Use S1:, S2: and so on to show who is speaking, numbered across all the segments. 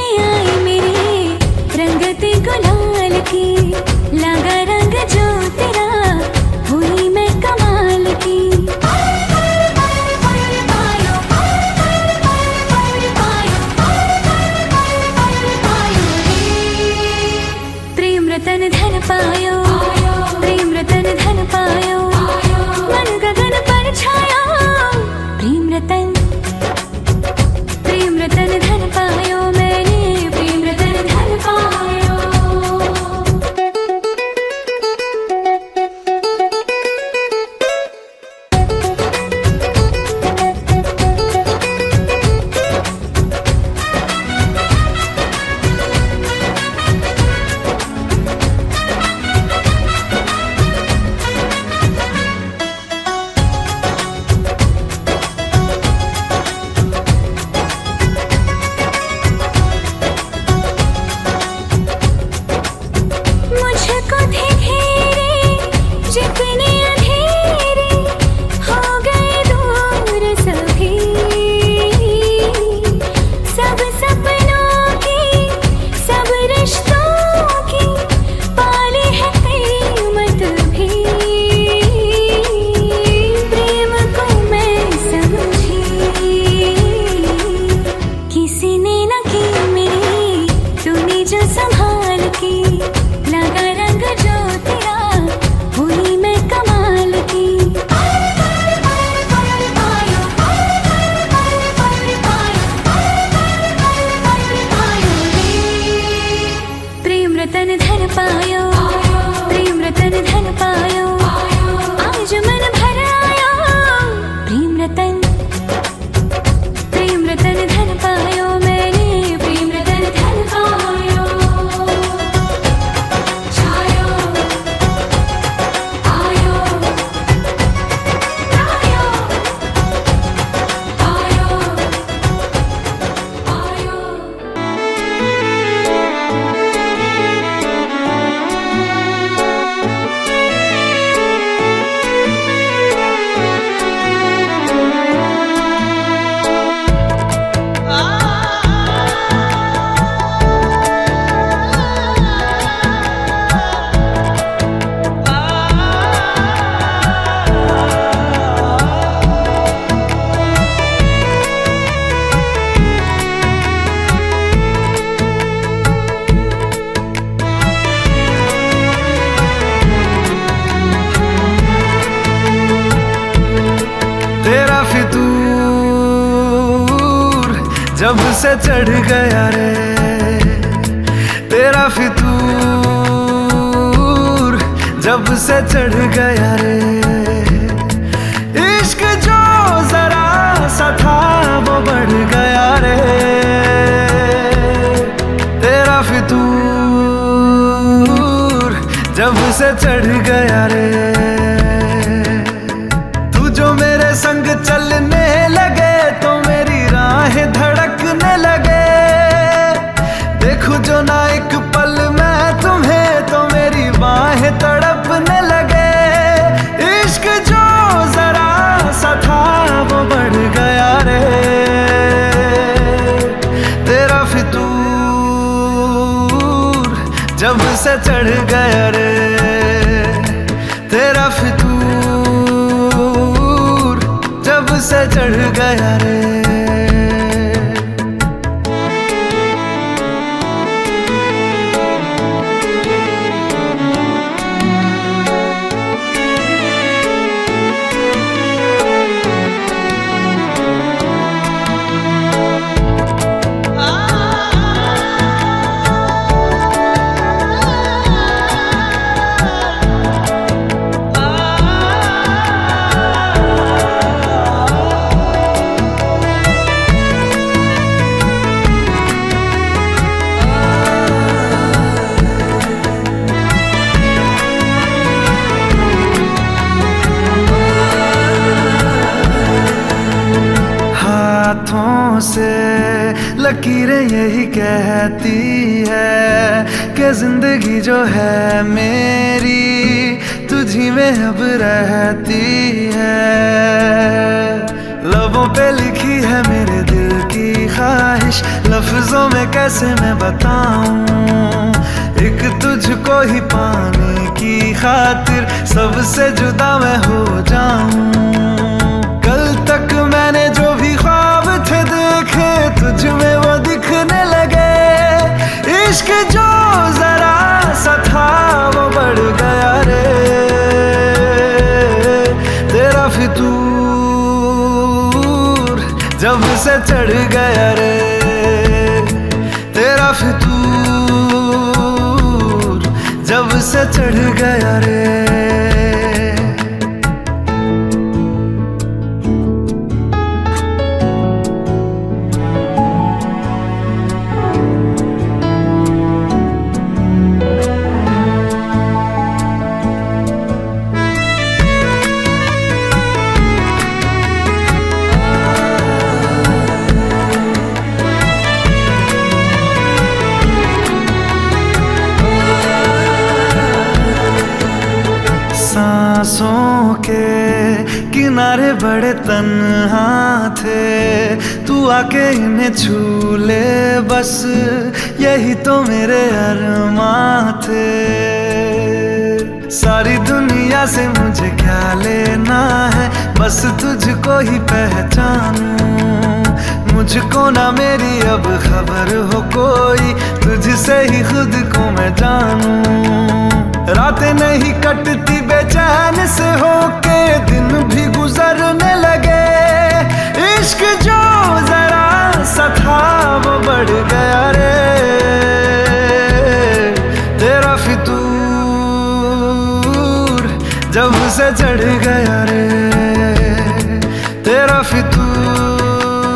S1: में आई मेरे रंगत गुलाल की, लगा रंग जो तेरा हुई मैं कमाल की। प्रेम रतन धन पायो, प्रेम रतन धन पायो, मन गगन पर छाया। प्रेम रतन धन पायो मैंने, प्रेम रतन धन पायो। मुझको थे घेरे जितने अंधेरे, हो गए दूर सभी। सब सपनों की, सब रिश्तों की पाली है कीमत भी। प्रेम को मैं समझी किसी ने न की मेरी, तूने जो संभाल की। लगा रंग जो तेरा हुई मैं कमाल की। प्रेम रतन धन पायो, प्रेम रतन धन पायो, आज मन भर आया। प्रेम रतन धन पायो मैंने, प्रेम रतन धन पायो।
S2: तेरा फितूर जब से चढ़ गया रे, तेरा फितूर जब से चढ़ गया रे। इश्क जो जरा सा था वो बढ़ गया रे। तेरा फितूर जब से चढ़ गया रे। जो मेरे संग चलने लगे तो मेरी राहें धड़कने लगे। देखूं जो ना एक पल मैं तुम्हें तो मेरी बाहें तड़पने लगे। इश्क जो जरा सा था वो बढ़ गया रे। तेरा फितूर जब से चढ़ गया रे। तेरा फितूर जब से चढ़ गया रे। हाथों से लकीरें यही कहती है कि जिंदगी जो है मेरी तुझी में अब रहती है। लबों पे लिखी है मेरे दिल की की ख्वाहिश लफ्जों में कैसे मैं बताऊं। एक तुझको ही पाने की खातिर सबसे जुदा मैं हो जाऊं। कल तक मैंने जो भी ख्वाब थे देखे तुझ में वो दिखने लगे। इश्क जो जरा सा था वो बढ़ गया रे। तेरा फितूर जब से चढ़ गया रे। तेरा फितूर जब से चढ़ गया रे। सांसों के किनारे बड़े तन्हा थे। तू आके इन्हें छू ले बस यही तो मेरे अरमां थे। सारी दुनिया से मुझे क्या लेना है बस तुझको ही पहचानूं। मुझको ना मेरी अब खबर हो कोई तुझसे ही खुद को मैं जानूं। रातें नहीं कटती बेचैन से होके दिन भी गुजरने लगे। इश्क जो जरा सा था वो बढ़ गया रे। तेरा फितूर जब से चढ़ गया रे। तेरा फितूर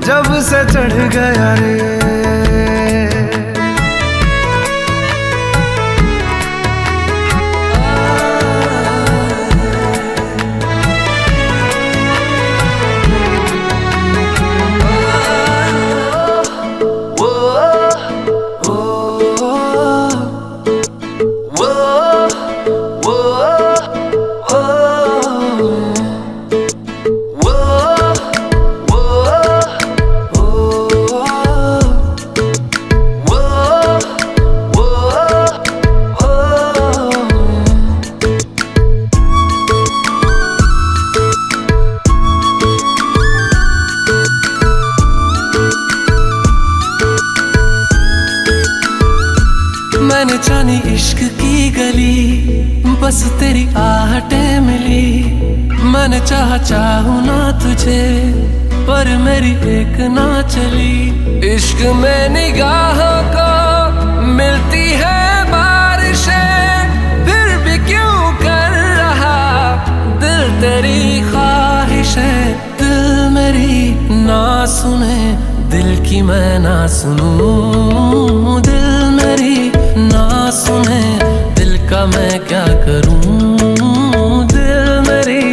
S2: जब से चढ़ गया रे।
S3: मैंने जानी इश्क की गली बस तेरी आहटें मिली। मैंने चाहूं ना तुझे पर मेरी एक ना चली। इश्क में निगाहों को मिलती है बारिशें फिर भी क्यों कर रहा दिल तेरी ख्वाहिशें। दिल मेरी ना सुने दिल की मैं ना सुनूं। दिल मेरी ना सुने दिल का मैं क्या करूं। दिल मेरी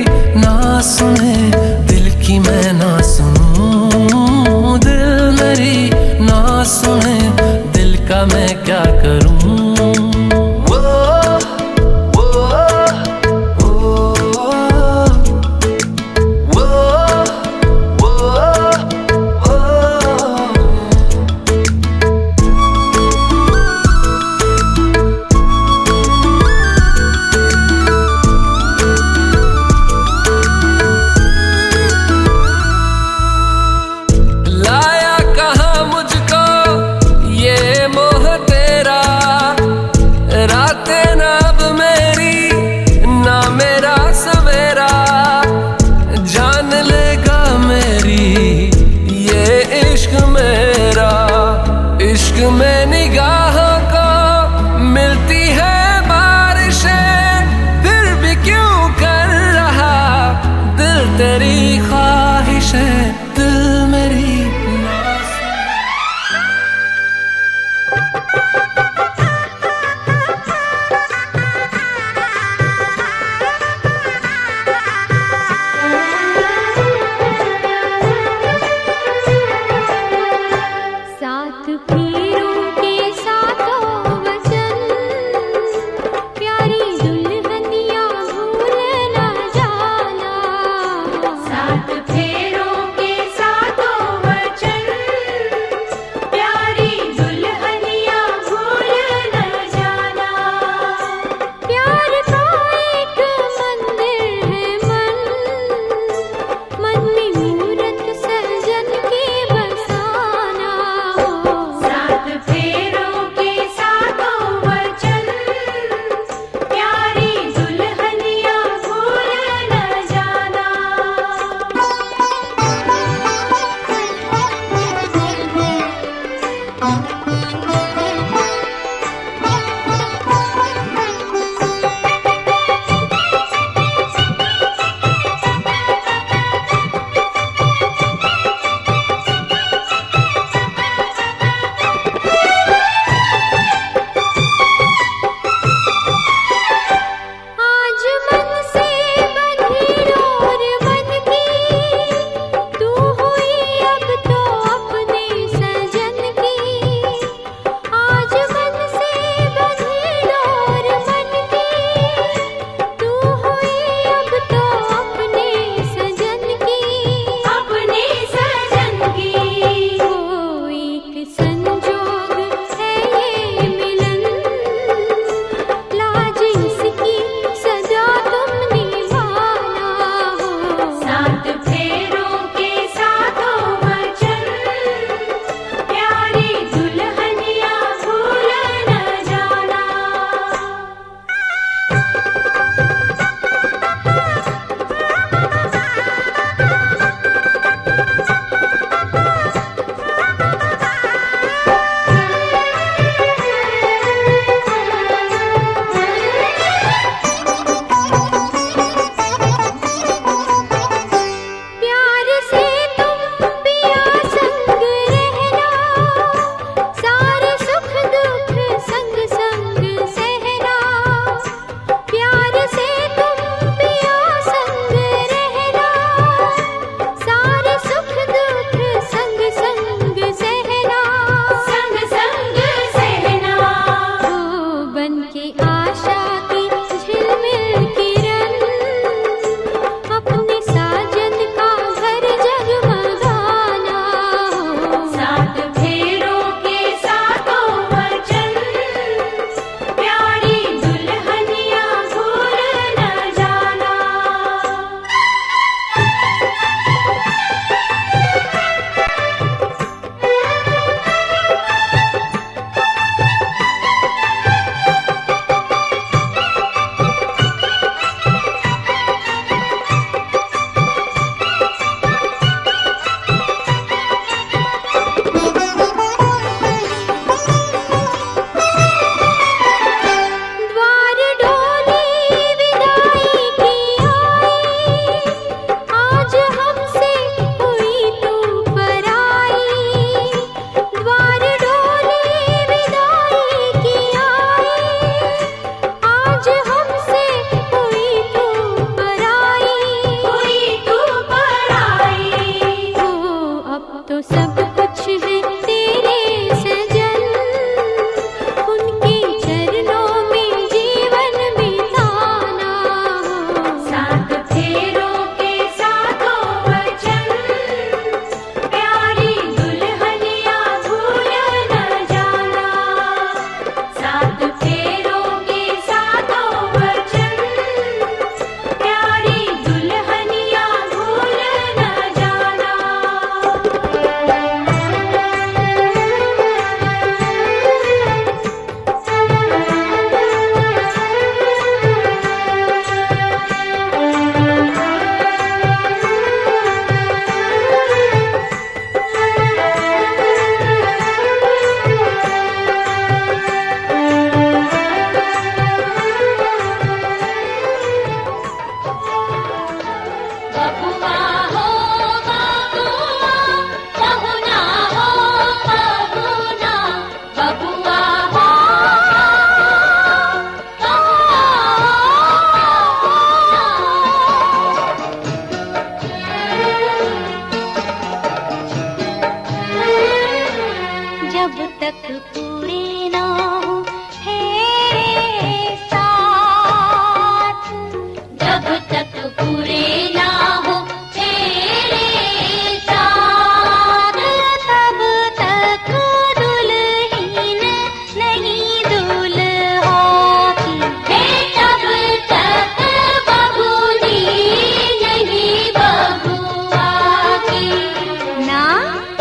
S3: ना सुने दिल की मैं ना सुनूं। दिल मेरी ना सुने दिल का मैं क्या करूं। इश्क में निगाहों को मिलती है बारिशें फिर भी क्यों कर रहा दिल तेरी ख्वाहिशें। दिल मेरी
S1: साथ पीरों के साथों वचन प्यारी दुल्हनिया भूल न जाना। साथ फेरों के साथ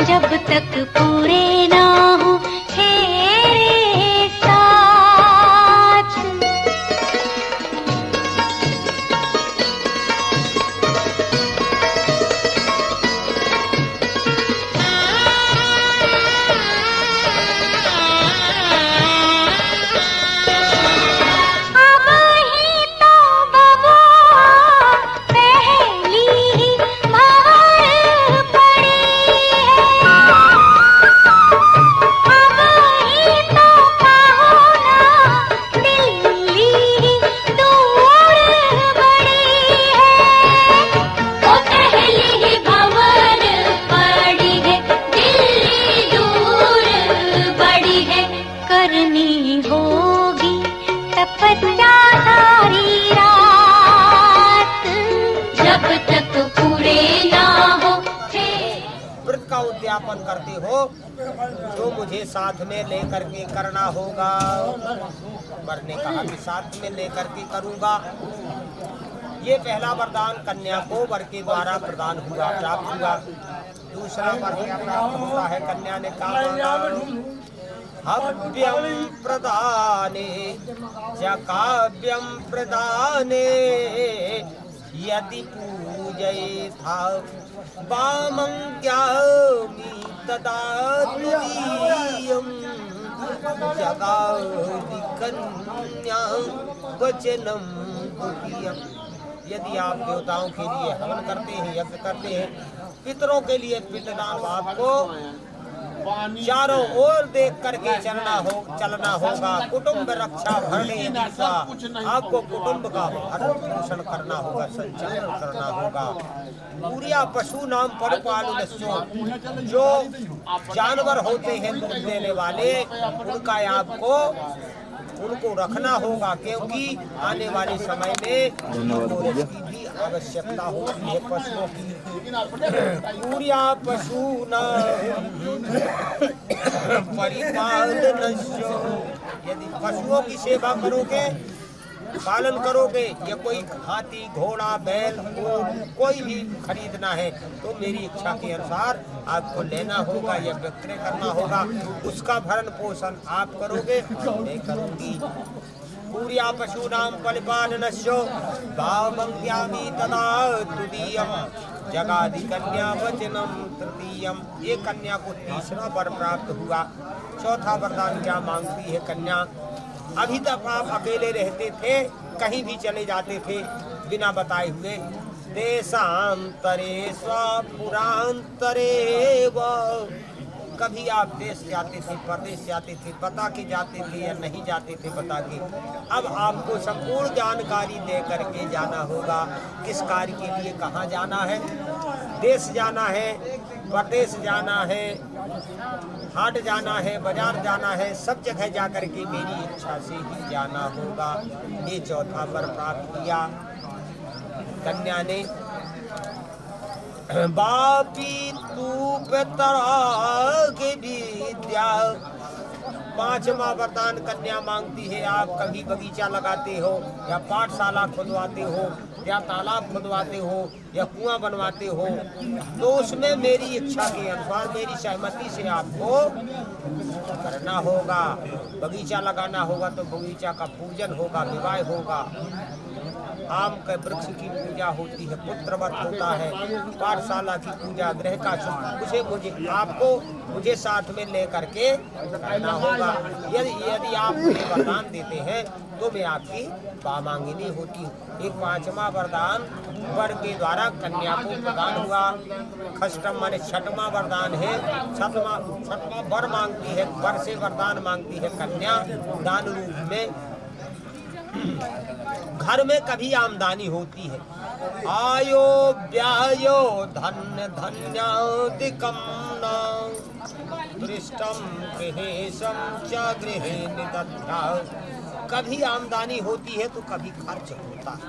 S1: जब तक पूरे ना हो फेरे करनी होगी तपस्या सारी रात, जब तक पूरे ना हो।
S4: व्रत का उद्यापन करते हो तो मुझे साथ में लेकर के करना होगा। वर ने कहा कि साथ में लेकर के करूँगा। ये पहला वरदान कन्या को वर के द्वारा प्रदान हुआ, प्राप्त हुआ। दूसरा वर क्या प्राप्त होता है? कन्या ने कहा हव्यम प्रदाने जकाव्यम प्रदाने यदि पूजयेथा वामंग्यामि तदा तुरीयम् जगादि कन्या वचनम द्वितीयम्। यदि आप देवताओं के लिए हवन करते हैं, यज्ञ करते हैं, पितरों के लिए पितृदान, आपको चारों ओर देख करके चलना होगा। कुटुंब रक्षा भरणे दीक्षा, आपको कुटुंब का भरण पोषण करना होगा, संचालन करना होगा। पूरिया पशु नाम परिपालनस्यो, जो जानवर होते हैं दूध देने वाले, उनका आपको उनको रखना होगा, क्योंकि आने वाले समय में इसकी भी आवश्यकता होती है पशुओं की। पूरिया पशु परिपालनस्यो, यदि पशुओं की सेवा करोगे, पालन करोगे, या कोई हाथी घोड़ा बैल कोई भी खरीदना है तो मेरी इच्छा के अनुसार आपको लेना होगा या विक्रय करना होगा। उसका भरण पोषण आप करोगे, मैं करूंगी। पूरिया पशु नाम परिपालनस्यो भावंग्यामि तदा तुदीयम् जगादि कन्या वचनम तृतीयम्। ये कन्या को तीसरा वर प्राप्त हुआ। चौथा वरदान क्या मांगती है कन्या? अभी तक आप अकेले रहते थे, कहीं भी चले जाते थे बिना बताए हुए। देशांतरे स्वपुरांतरे व, कभी आप देश जाते थे, प्रदेश जाते थे, बता के जाते थे या नहीं जाते थे बता के। अब आपको संपूर्ण जानकारी दे करके जाना होगा। किस कार्य के लिए कहाँ जाना है, देश जाना है, प्रदेश जाना है, हाट जाना है, बाजार जाना है, सब जगह जाकर के मेरी इच्छा से ही जाना होगा। ये चौथा वर प्राप्त किया कन्या ने। बापी तू के विद्या, पांचवा वरदान कन्या मांगती है। आप कभी बगीचा लगाते हो या पाठशाला खुदवाते हो या तालाब खुदवाते हो या कुआं बनवाते हो, तो उसमें मेरी इच्छा के अनुसार, मेरी सहमति से आपको करना होगा। बगीचा लगाना होगा तो बगीचा का पूजन होगा, विवाह होगा। आम के वृक्ष की पूजा होती है, पुत्रवत होता है, पाठशाला की पूजा, गृह का उसे मुझे साथ में लेकर के करना होगा। यदि आप मुझे वरदान देते हैं तो मैं आपकी बामांगिनी होती हूँ। एक पांचवा वरदान वर के द्वारा कन्या को प्रदान हुआ। खष्टम माने छठवां वरदान है। छठवां वर मांगती है, वर से वरदान मांगती है कन्या दान रूप में। घर में कभी आमदनी होती है, आयो व्यायो धन्य धन्यादिकम दृष्टम गृहेशम च गृहे निदध्या। कभी आमदनी होती है तो कभी खर्च होता है।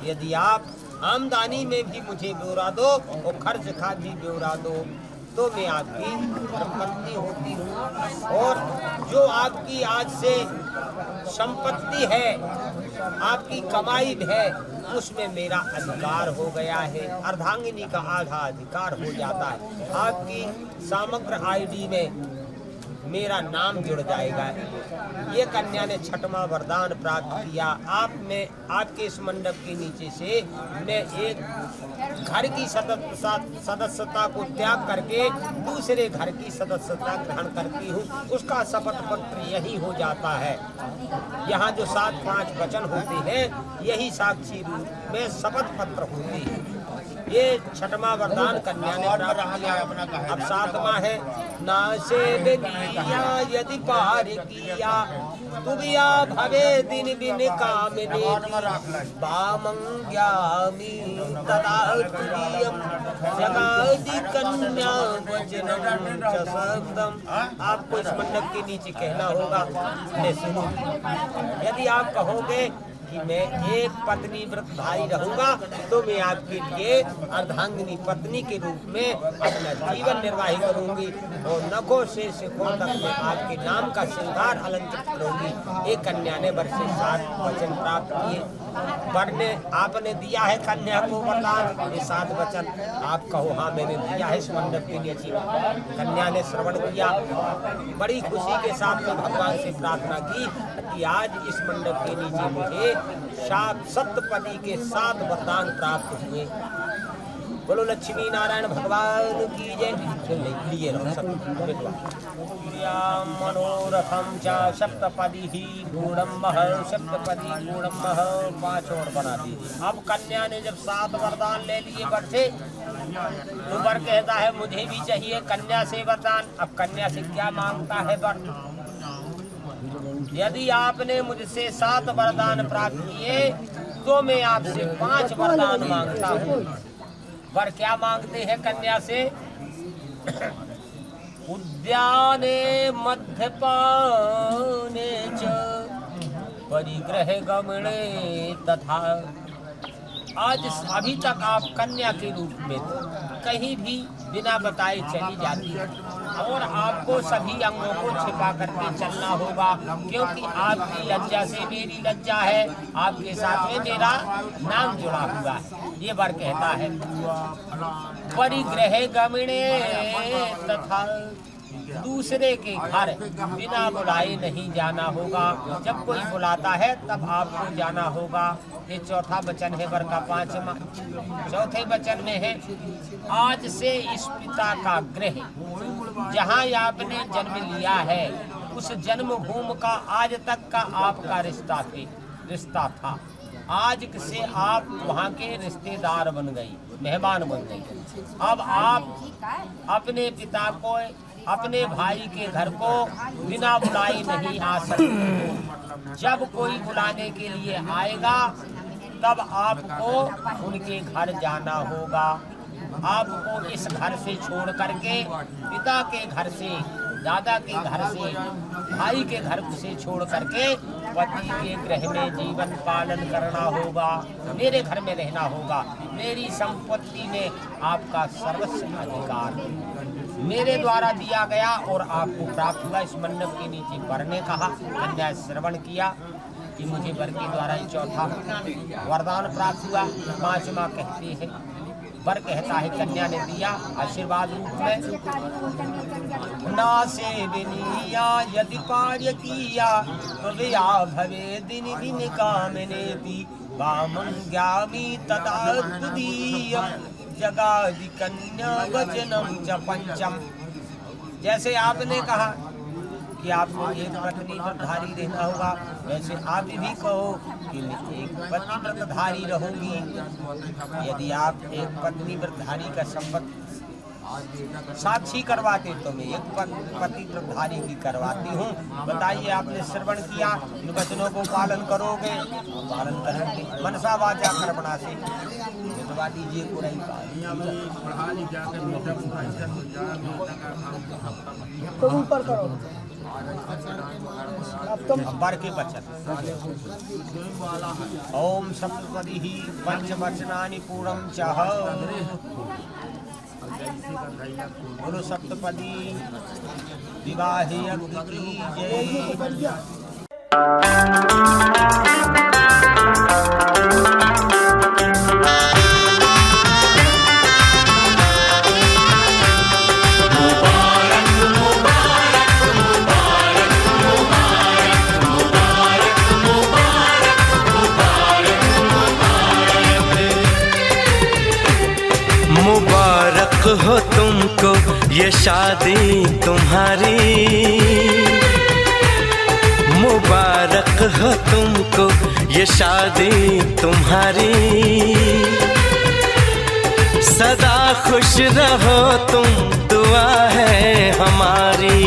S4: यदि आप आमदनी में भी मुझे ब्यौरा दो और खर्च का भी ब्यौरा दो तो मैं आपकी संपत्ति होती हूँ। और जो आपकी आज से संपत्ति है, आपकी कमाई है, उसमें मेरा अधिकार हो गया है। अर्धांगिनी का आधा अधिकार हो जाता है। आपकी समग्र आईडी में मेरा नाम जुड़ जाएगा। ये कन्या ने छठवां वरदान प्राप्त किया। आपके इस मंडप के नीचे से मैं एक घर की सदस्यता को त्याग करके दूसरे घर की सदस्यता ग्रहण करती हूँ। उसका शपथ पत्र यही हो जाता है। यहाँ जो 7-5 वचन होते हैं, यही साक्षी रूप में शपथ पत्र होते हैं। ये छठवां वरदान कन्या ने प्राप्त किया। अब 7वां है, नाशे किया यदि पार किया तुबिया भवे दिन बिन कामने बामंग्यामी तदा तुरियम जगादि कन्या वचनम च शब्दम। आपको इस मंडप के नीचे कहना होगा, ले सुनो, यदि आप कहोगे कि मैं एक पत्नी व्रतधारी रहूंगा तो मैं आपके लिए अर्धांगिनी पत्नी के रूप में अपना जीवन निर्वाह करूंगी और नखों से शिखों तक में आपके नाम का श्रृंगार अलंकृत करूंगी। एक कन्या ने वर से 7 वचन प्राप्त किए। वर ने आपने दिया है कन्या को वरदान, ये 7 वचन आप कहो हाँ मैंने दिया है इस मंडप के लिए। कन्या ने श्रवण किया, बड़ी खुशी के साथ में भगवान से प्रार्थना की कि आज इस मंडप के नीचे मुझे सप्तपदी के 7 वरदान प्राप्त हुए। बोलो लक्ष्मी नारायण भगवान की जय। लिए मनोरथम च सप्तपदी ही गुणम सप्तपदी गुणम 5 और बना दीजिए। अब कन्या ने जब 7 वरदान ले लिए वर से, तो वर कहता है मुझे भी चाहिए कन्या से वरदान। अब कन्या से क्या मांगता है वर? यदि आपने मुझसे 7 वरदान प्राप्त किए तो मैं आपसे 5 वरदान मांगता हूँ। वर क्या मांगते हैं कन्या से? उद्याने मध्यपाने च परिग्रह गमने तथा। आज अभी तक आप कन्या के रूप में कहीं भी बिना बताए चली जाती है और आपको सभी अंगों को छिपा करके चलना होगा, क्योंकि आपकी लज्जा से मेरी लज्जा है, आपके साथ में मेरा नाम जुड़ा हुआ है। ये वर कहता है परिग्रह गमने तथा, दूसरे के घर बिना बुलाए नहीं जाना होगा। जब कोई बुलाता है तब आपको जाना होगा। ये चौथा वचन है वर का 5वां। चौथे वचन में है आज से इस पिता का गृह जहाँ आपने जन्म लिया है उस जन्मभूमि का आज तक का आपका रिश्ता था। आज से आप वहाँ के रिश्तेदार बन गई, मेहमान बन गई। अब आप अपने पिता को, अपने भाई के घर को बिना बुलाए नहीं आ सकते। जब कोई बुलाने के लिए आएगा तब आपको उनके घर जाना होगा। आपको इस घर से छोड़ करके पिता के घर से, दादा के घर से, भाई के घर से छोड़ करके पति के गृह में जीवन पालन करना होगा। मेरे घर में रहना होगा। मेरी संपत्ति में आपका सर्वस्व अधिकार मेरे द्वारा दिया गया और आपको प्राप्त हुआ। इस मंडप के नीचे वर ने कहा, कन्या श्रवण किया कि मुझे वर के द्वारा 4था वरदान प्राप्त हुआ। 5वां कहते हैं, वर कहता है कन्या ने दिया आशीर्वाद रूप में, ना से विनिया यदि कार्य किया भव्या भवे दिन दिन कामनेति वामंग्यामी तदा तुदीयम जगादि कन्या वचनम च पंचम। जैसे आपने कहा कि आपको एक पत्नी व्रतधारी रहना होगा, वैसे आप भी कहो कि मैं एक पत्नी व्रतधारी रहूंगी। यदि आप एक पत्नी व्रतधारी का संबंध साक्षी करवाते तो मैं एक पति व्रतधारी की करवाती हूँ। बताइए, आपने श्रवण किया, इन वचनों को पालन करोगे? पालन करेंगे। मनसा वाचा कर्मणा से जितवा दीजिए को नहीं
S5: तुम ऊपर करो। अब तुम
S4: वर के वचन। ओम सप्तपदी ही पंचवचनानि पूर्णं चह। बोलो सप्तपदी विवाहे अग्नि की जय।
S6: मुबारक हो तुमको ये शादी तुम्हारी, मुबारक हो तुमको ये शादी तुम्हारी। सदा खुश रहो तुम, दुआ है हमारी।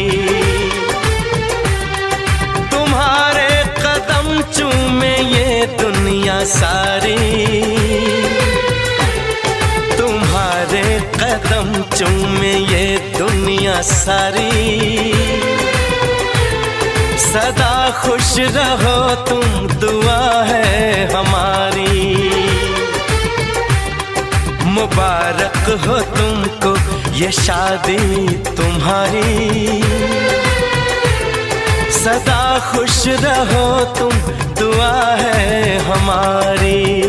S6: दुनिया सारी। सदा खुश रहो तुम, दुआ है हमारी। मुबारक हो तुमको ये शादी तुम्हारी। सदा खुश रहो तुम, दुआ है हमारी।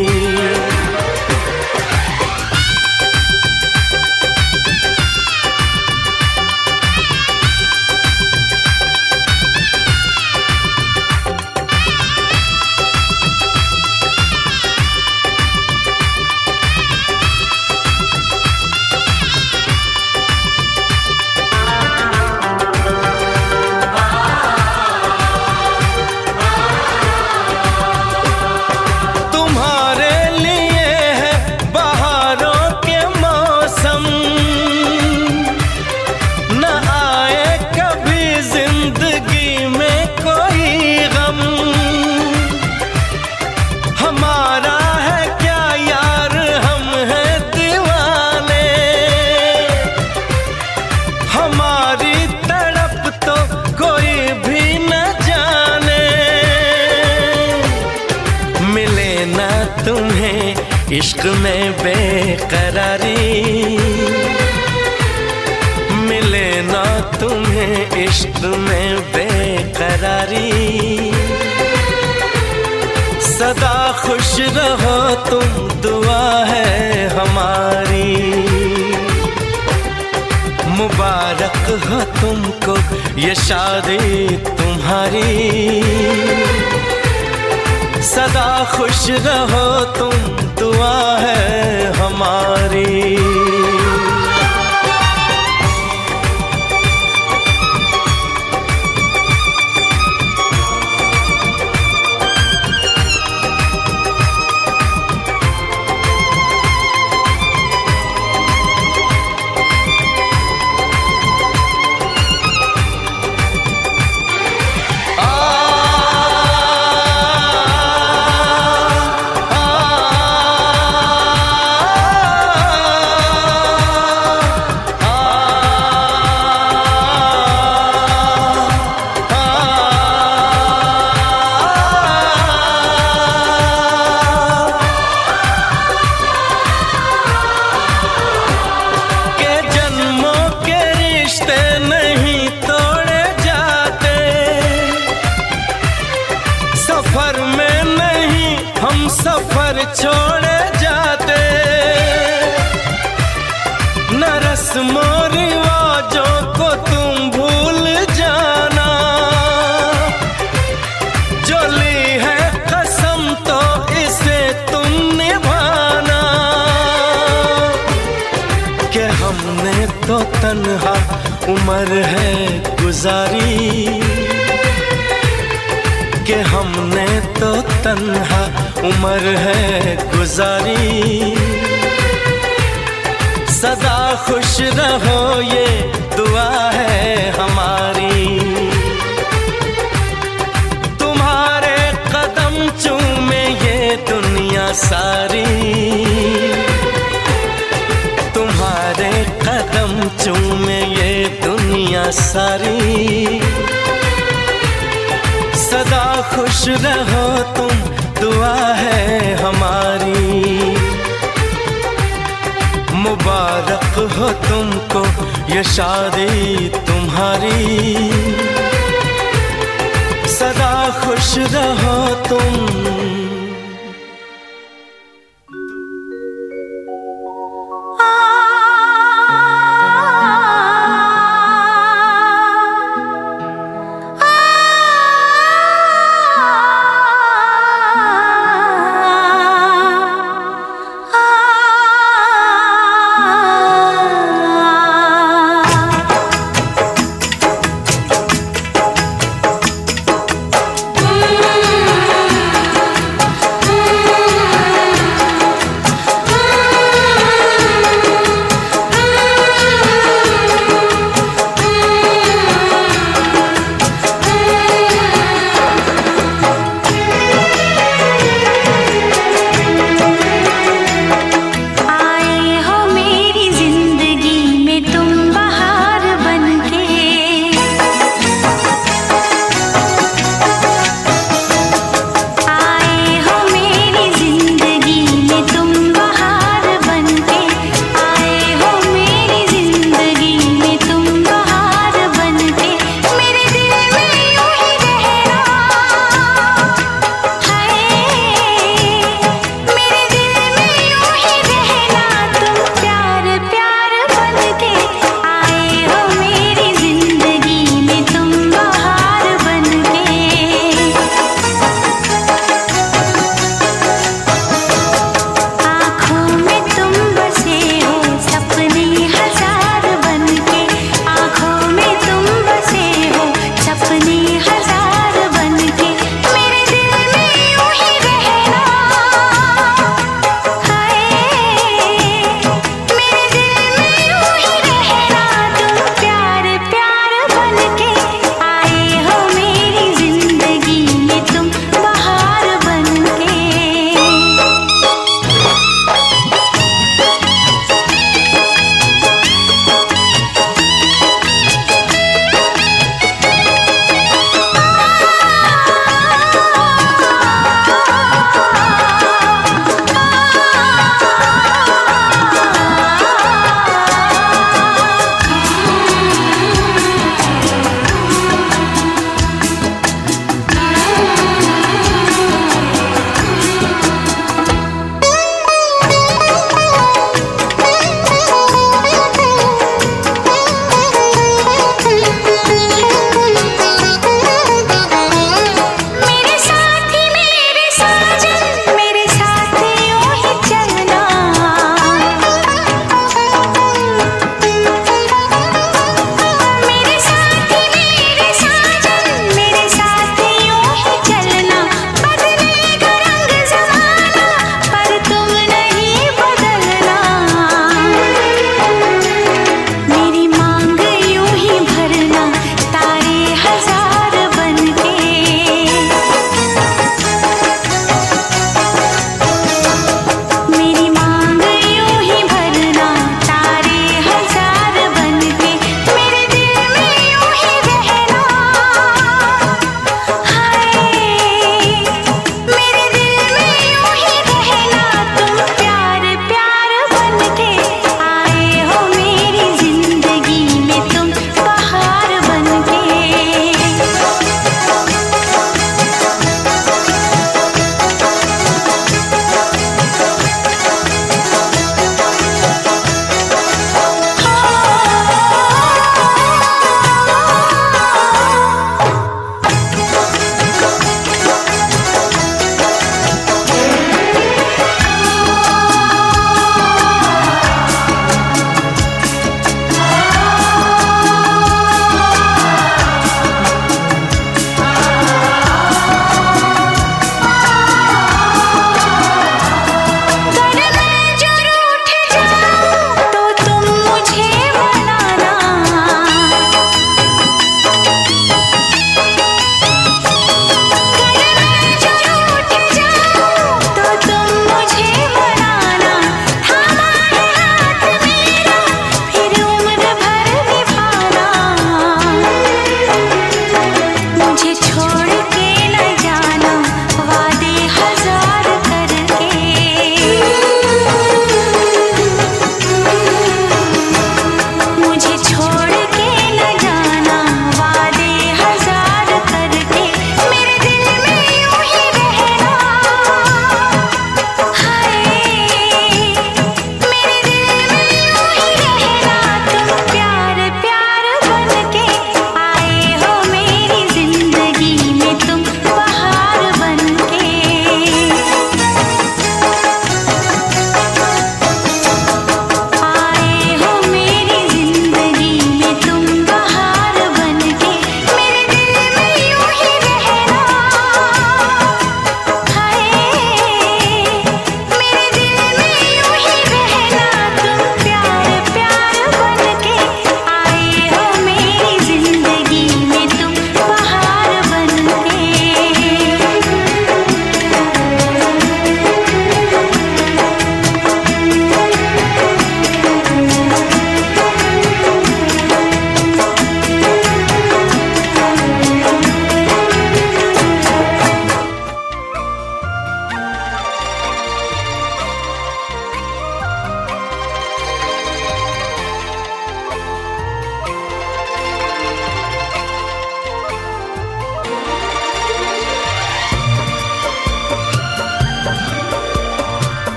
S6: इश्क में बेकरारी मिले ना तुम्हें, इश्क में बेकरारी। सदा खुश रहो तुम, दुआ है हमारी। मुबारक हो तुमको ये शादी तुम्हारी। सदा खुश रहो तुम, दुआ है हमारी। सफर छोड़े जाते न, रस्मों रिवाजों को तुम भूल जाना। जो ली है कसम तो इसे तुम निभाना। कि हमने तो तन्हा उम्र है गुजारी। कि हमने तो तन्हा उम्र है गुजारी। सदा खुश रहो ये दुआ है हमारी। तुम्हारे कदम चूमे ये दुनिया सारी। तुम्हारे कदम चूमे ये दुनिया सारी। सदा खुश रहो तुम, दुआ है हमारी। मुबारक हो तुमको ये शादी तुम्हारी। सदा खुश रहो तुम।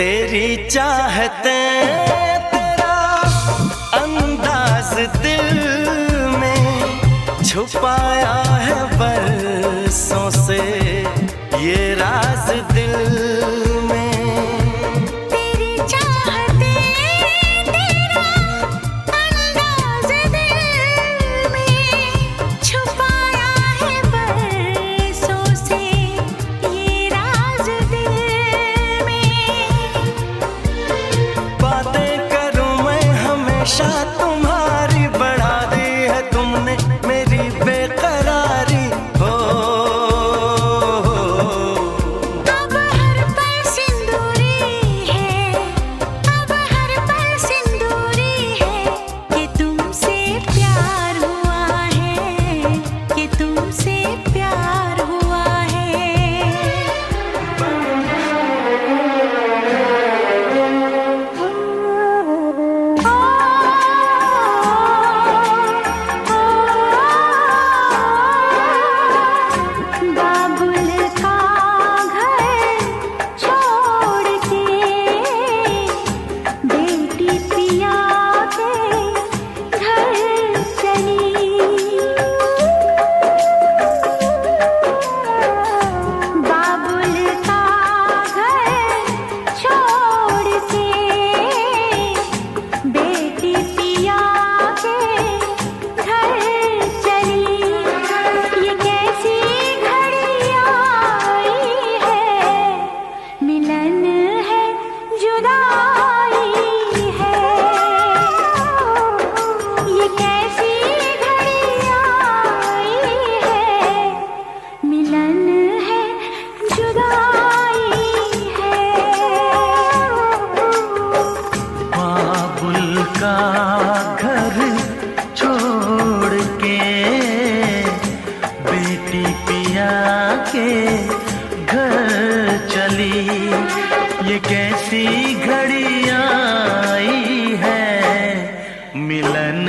S6: तेरी चाहते तेरा अंदाज दिल में छुपाया है बरसों से ये राज दिल में।
S1: तेरी चाहते तेरा अंदाज दिल में छुपाया है बरसों से ये राज दिल में।
S6: बातें करूं मैं हमेशा तुम्हारी, बढ़ा दी है तुमने मेरी बेकरारी हो।
S1: अब हर पल सिंदूरी है, अब हर पल सिंदूरी है कि तुमसे प्यार हुआ है, कि तुमसे प्यार हुआ है। बाबुल का घर छोड़ के बेटी पिया के घर चली। बाबुल का घर छोड़ के बेटी पिया के घर चली। ये कैसी घड़ी आई है, मिलन है जुदाई है। ये कैसी घड़ी आई है, मिलन है जुदाई है।
S6: बाबुल का घर छोड़ के बेटी पिया के घर चली। ये कैसी घड़ी आई है, मिलन